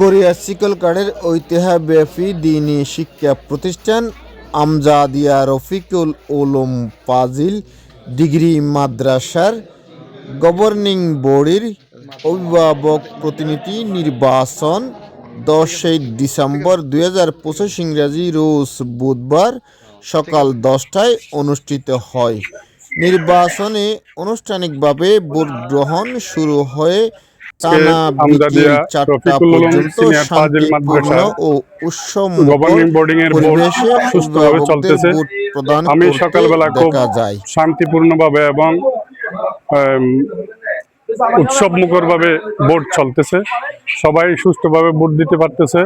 Korea শিকলকারের ঐতিহ্যব্যাপী দ্বীনি শিক্ষা প্রতিষ্ঠান আমজাদিয়া রফিকুল উলুম ফাজিল degree মাদ্রাসার গভর্নিং বডির অভিভাবক প্রতিনিধি নির্বাচন 10 ডিসেম্বর 2025 ইংরেজি রোজ বুধবার সকাল 10টায় অনুষ্ঠিত হয়। নির্বাচনে আনুষ্ঠানিকভাবে ভোট গ্রহণ শুরু হয়ে টানা বিকেল 4টা পর্যন্ত শান্তিপূর্ণ ও উৎসবমুখর পরিবেশে অভিভাবকদের ভোট প্রদান করতে দেখা যায়। শান্তিপূর্ণভাবে এবং উৎসবমুখর ভাবে ভোট চলতেছে, সবাই সুষ্ঠুভাবে ভোট দিতে পারতেছে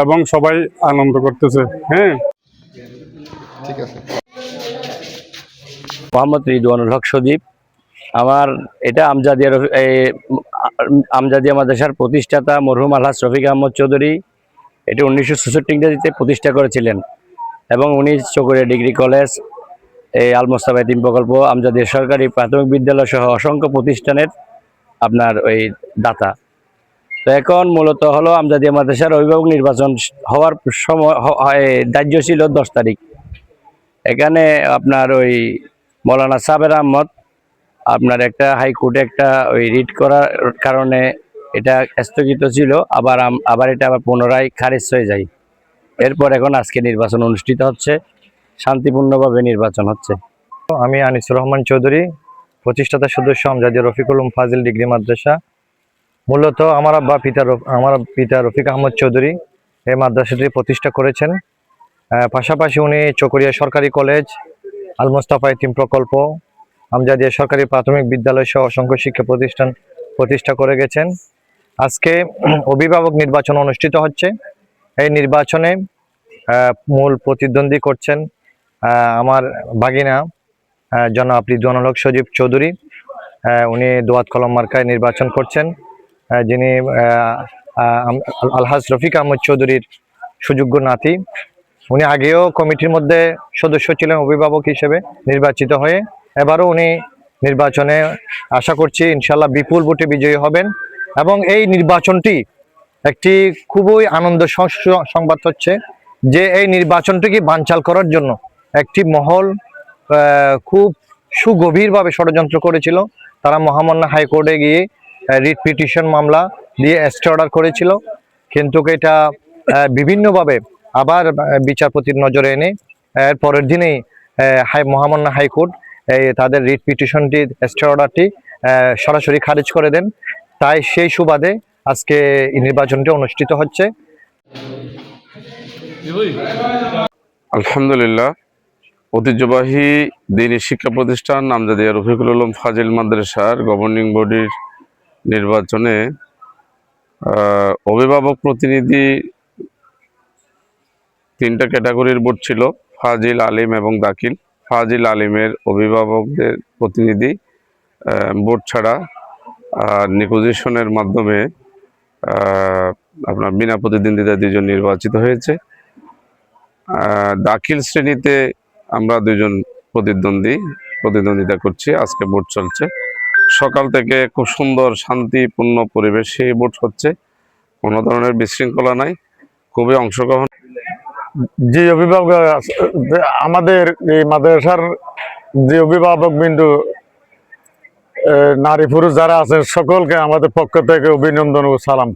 এবং সবাই আনন্দ করতেছে। হ্যাঁ, ঠিক আছে। মোহাম্মদ রিদওয়ানুল হক সজীব। আমার এটা আমজাদিয়া মাদ্রাসার প্রতিষ্ঠাতা মরহুম আলহাজ রফিক আহমদ চৌধুরী এটি 1966 ইংরেজিতে প্রতিষ্ঠা করেছিলেন এবং উনি চকরিয়া ডিগ্রি কলেজ, এই আল মোস্তফা এতিম প্রকল্প, আমজাদিয়া সরকারি প্রাথমিক বিদ্যালয় সহ অসংখ্য প্রতিষ্ঠানের আপনার ওই দাতা। তো এখন মূলত হলো আমজাদিয়া মাদ্রাসার অভিভাবক নির্বাচন হওয়ার সময় ধার্য ছিল 10 তারিখ। এখানে আপনার ওই মৌলানা সাবের আহমদ আপনার একটা হাইকোর্টে একটা ওই রিট করার কারণে এটা স্থগিত ছিল, আবার এটা আবার পুনরায় খারিজ হয়ে যায়। এরপর এখন আজকে নির্বাচন অনুষ্ঠিত হচ্ছে, শান্তিপূর্ণভাবে নির্বাচন হচ্ছে। আমি আনিসুর রহমান চৌধুরী, প্রতিষ্ঠাতা সদস্য আমজাদিয়া রফিকুল উলুম ফাজিল ডিগ্রি মাদ্রাসা। মূলত আমার পিতা রফিক আহমদ চৌধুরী এই মাদ্রাসাটি প্রতিষ্ঠা করেছেন। পাশাপাশি উনি চকরিয়া সরকারি কলেজ, আল মোস্তফা এতিম প্রকল্প, আমজাদিয়া সরকারি প্রাথমিক বিদ্যালয় সহ অসংখ্য শিক্ষা প্রতিষ্ঠান প্রতিষ্ঠা করে গেছেন। আজকে অভিভাবক নির্বাচন অনুষ্ঠিত হচ্ছে। এই নির্বাচনে মূল প্রতিদ্বন্দ্বী করছেন আমার ভাগিনা জনাব রিদওয়ানুল হক সজীব চৌধুরী। উনি দোয়াত কলম মার্কায় নির্বাচন করছেন, যিনি আলহাজ রফিক আহমদ চৌধুরীর সুযোগ্য নাতি। উনি আগেও কমিটির মধ্যে সদস্য ছিলেন অভিভাবক হিসেবে নির্বাচিত হয়ে। এবারও উনি নির্বাচনে আশা করছি ইনশাল্লাহ বিপুল ভোটে বিজয়ী হবেন। এবং এই নির্বাচনটি একটি খুবই আনন্দ সংবাদ হচ্ছে যে এই নির্বাচনটিকে বানচাল করার জন্য একটি মহল খুব সুগভীরভাবে ষড়যন্ত্র করেছিল। তারা মহামান্য হাইকোর্টে গিয়ে রিট পিটিশন মামলা দিয়ে স্টে অর্ডার করেছিল, কিন্তু এটা বিভিন্নভাবে আবার বিচারপতির নজরে এনে এর পরের দিনেই মহামান্য হাইকোর্ট তাদের রিট পিটিশনটি স্টে অর্ডারটি সরাসরি খারিজ করে দেন। তাই সেই সুবাদে আজকে নির্বাচনটি অনুষ্ঠিত হচ্ছে। আলহামদুলিল্লাহ, ঐতিহ্যবাহী দ্বীনি শিক্ষা প্রতিষ্ঠান আমজাদিয়া রফিকুল উলুম ফাজিল মাদ্রাসার গভর্নিং বডির নির্বাচনে অভিভাবক প্রতিনিধি 3টা ক্যাটাগরির ভোট ছিল, ফাজিল, আলিম এবং দাখিল। ফাজিল আলিমের অভিভাবকদের প্রতিনিধি ভোট ছাড়া নিপোজিশনের মাধ্যমে আপনার বিনা প্রতিদ্বন্দ্বিতা 2 জন নির্বাচিত হয়েছে। দাখিল শ্রেণীতে আমরা 2 জন প্রতিদ্বন্দ্বিতা করছি। আজকে ভোট চলছে, সকাল থেকে খুব সুন্দর শান্তিপূর্ণ পরিবেশে ভোট হচ্ছে, কোনো ধরনের বিশৃঙ্খলা নাই, খুবই অংশগ্রহণ। যে অভিভাবক আমাদের এই মাদ্রাসার যে অভিভাবক বিন্দু নারী পুরুষ যারা আছেন সকলকে আমাদের পক্ষ থেকে অভিনন্দন ও সালাম।